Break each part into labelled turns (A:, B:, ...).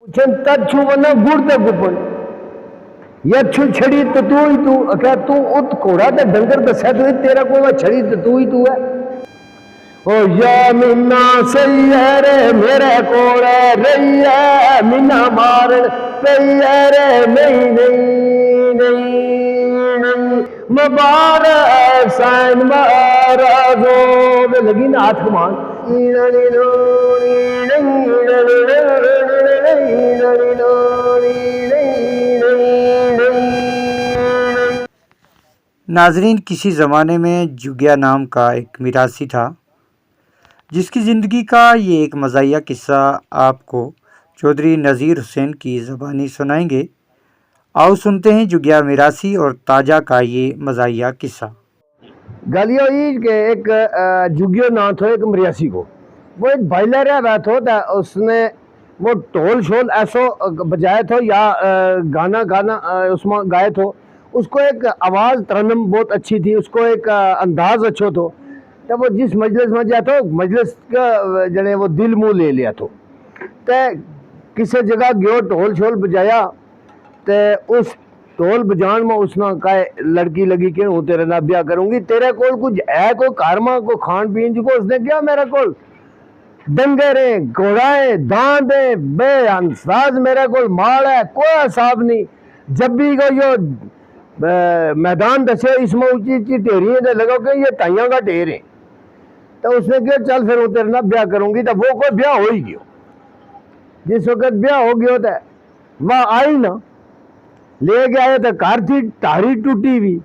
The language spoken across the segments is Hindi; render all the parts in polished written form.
A: चन तू वना गुड़ दा गुपन यू छड़ी तो तू ही तू क्या तू उत घोड़ा ते डंगर दसा तू तेरा कोई छड़ी तो तू ही तू है। ओ या मीना सही है रे मेरे कोल रही है मीना मारन पई है रे नहीं नहीं नहीं मुबारक साइन महाराजो वे लगी ना हाथ कमान
B: नाजरीन, किसी ज़माने में जुगिया नाम का एक मिरासी था जिसकी ज़िंदगी का ये एक मज़ाहिया किस्सा आपको चौधरी नज़ीर हुसैन की ज़बानी सुनाएंगे। आओ सुनते हैं जुगिया मिरासी और ताजा का ये मज़ाहिया किस्सा।
A: गलियो के एक जुगियो नाम था एक मिरासी को, वो एक बाइलर रहा था, उसने वो ढोल शोल ऐसो बजाया था या गाना गाना उसमें गाए थे। उसको एक आवाज़ तरन्नुम बहुत अच्छी थी, उसको एक अंदाज अच्छो तो वो जिस मजलिस में जाता मजलिस का जने वो दिल मुँह ले लिया तो किसी जगह गयो ढोल शोल बजाया तो उस ढोल बजान में उसना कहे लड़की लगी कि हूँ तेरे ना ब्याह करूंगी, तेरे कोल कुछ है को कारमा को खान पीन जो उसने क्या मेरे कोल डंगर है घोड़ा है दांत है बेअंसाज मेरे कोल माल है कोई हिसाब नहीं। जब भी को यो मैदान दसे इसमें ऊंची ऊंची ढेरियां दे लगो कि ये ताइया का ढेर है, तो उसने कहा चल फिर वो तेरे ना ब्याह करूंगी। तो वो कोई ब्याह हो ही गयो। जिस वक्त ब्याह हो गया तो वह आई ना ले गया तो घर थी टारी टूटी हुई।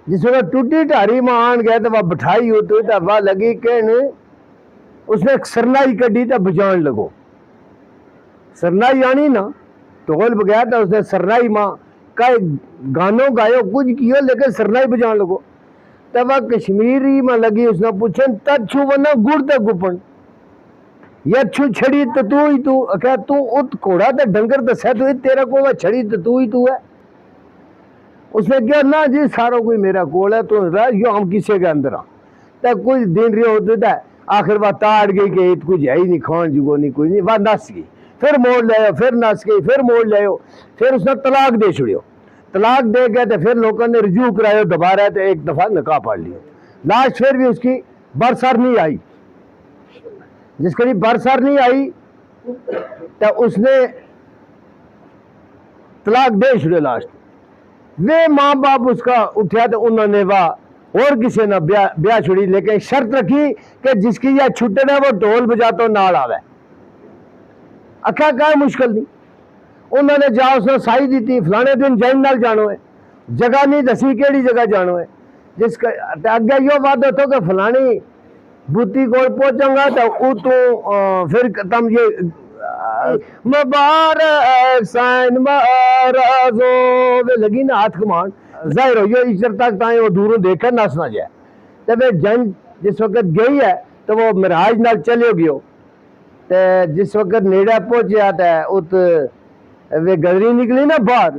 A: जिस वक्त टूटी टारी में आन गया तो वह बिठाई होती तो वह लगी कहने, उसने एक सरनाई कड़ी तो बजान लगो। सरनाई आनी ना ढोल बजाया तो उसने सरनाई माँ का गानों गायो कुछ कियो लेकिन सरनाई बजान लगो। तब वह कश्मीरी में लगी, उसने पूछे तू वना गुड़ दा गुपन यू छड़ी तो तू ही तू क्या तू उत घोड़ा ते डंगर दसा तू तेरा कोई छड़ी तो तू ही तू है। उसने कहा ना जी सारो कोई मेरा कोल है तो यो हम किसी के अंदर आ। तो कुछ दिन रही होते थे आखिर वह ताड़ गई कि कुछ है ही नहीं खान जुगो नहीं कुछ नहीं, वह नस गई फिर मोड़ ले फिर नस गई फिर मोड़ ले फिर उसने तलाक दे छुड़ियो। तलाक दे गए तो फिर लोगों ने रिज्यू कराया दोबारा तो एक दफ़ा निकाह पढ़ लिया। लास्ट फिर भी उसकी बरसर नहीं आई। जिसके लिए बरसर नहीं आई तो उसने तलाक दे छुड़े। लास्ट वे माँ बाप उसका उठा तो उन्होंने वाह और किसी ने ब्याह छुड़ी, लेकिन शर्त रखी कि जिसकी यह छुट्टे है वो ढोल बजातो नाल आवे। अखा का मुश्किल नहीं, उन्होंने जा उसने साई दी थी फलाने दिन जैन नाल जानो है, जगह नहीं दसी केड़ी जगह जानो है। जिसका अगे यो वादो तो कि फलानी बुद्धि को पहुंचाऊंगा तो तू फिर तम ये मुबारक साइन महाराजो वे लगी ना हाथ कमान जाहिर हो यो इस तक ताए वो दूरों देखकर नस ना जाए। तो वे जन जिस वक्त गई है तो वो मिराज नाल चले गयो। तो जिस वक्त नेड़ा पहुंचा तो उत वे गदरी निकली ना बाहर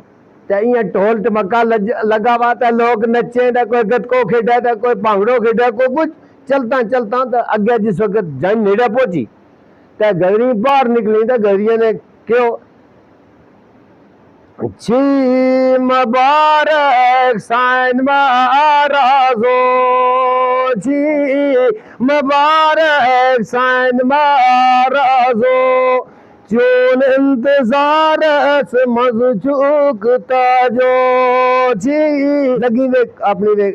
A: तो इं ढोल टमका लगा हुआ था, लोग नचे था, कोई गतको खेड़ा था, कोई भांगड़ो खेड़ा, कोई कुछ चलता चलता तो अगे जिस वक्त जन नेड़ा पहुंची तो गदरी बाहर निकली तो गदरिया ने क्यों जी मुबारक साइन महाराजो जी मुबारक साइन महाराजो चून इंतजार से मज चूकता जो जी लगी वे अपनी वे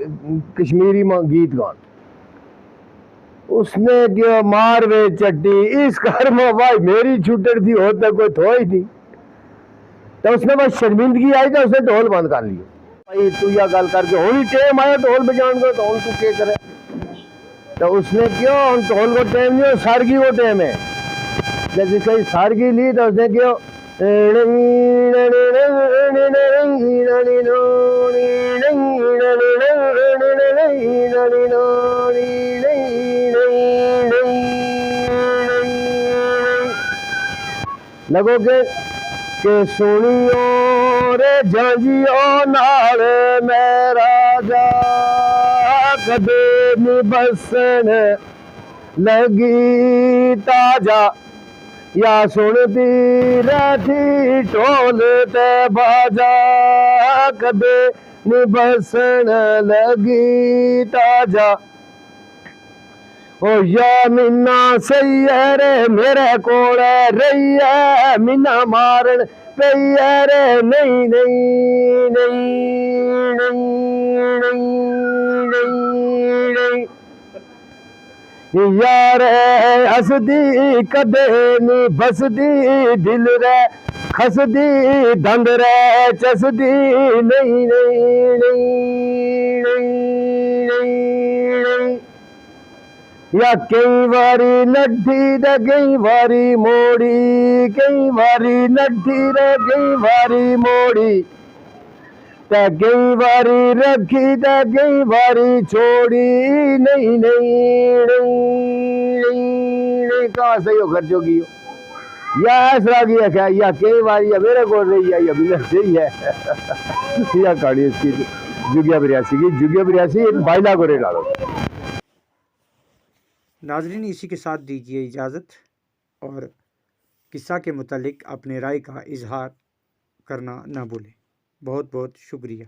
A: कश्मीरी में गीत गान। उसने क्यों मार वे चट्टी इस घर में भाई मेरी छुट्टी थी होता कोई थो ही नहीं। तो उसने बस शर्मिंदगी आई तो उसने ढोल बंद कर लिया। भाई तू या गल करके हूँ टेम आया ढोल बजान को तो हूँ तू क्या करे। तो उसने क्यों हम ढोल को टेम नहीं सारगी को टेम है। जैसे कहीं सारगी ली तो उसने क्यों लगोगे के सुनियो रे झांझियो नाल मेरा जा कदे नी बसन लगी ताजा या सुनती रहती ढोल ते बाजा कदे नी बसन लगी ताजा। ओ या मीना सही है रे मेरे कोल रही है मीना मारन पई है रे नहीं नहीं नहीं नहीं नहीं नहीं यार हसदी कदे नी बसदी दिल रे खसदी दंद रे चसदी नहीं नहीं नहीं नहीं नहीं या कई बारी लड्डी ते कई बारी मोड़ी कई बारी लड्डी रे कई बारी मोड़ी ते कई बारी रखी ते कई बारी छोड़ी नहीं नहीं नहीं नहीं कहाँ सही हो घर जोगी हो या ऐसा की है क्या या कई बारी या मेरे को रही है या बिना सही है या कहानी इसकी जुगिया बिरयासी एक बाइला को रे डालो।
B: नाजरीन, इसी के साथ दीजिए इजाज़त और किस्सा के मुतालिक अपने राय का इजहार करना ना भूलें। बहुत बहुत शुक्रिया।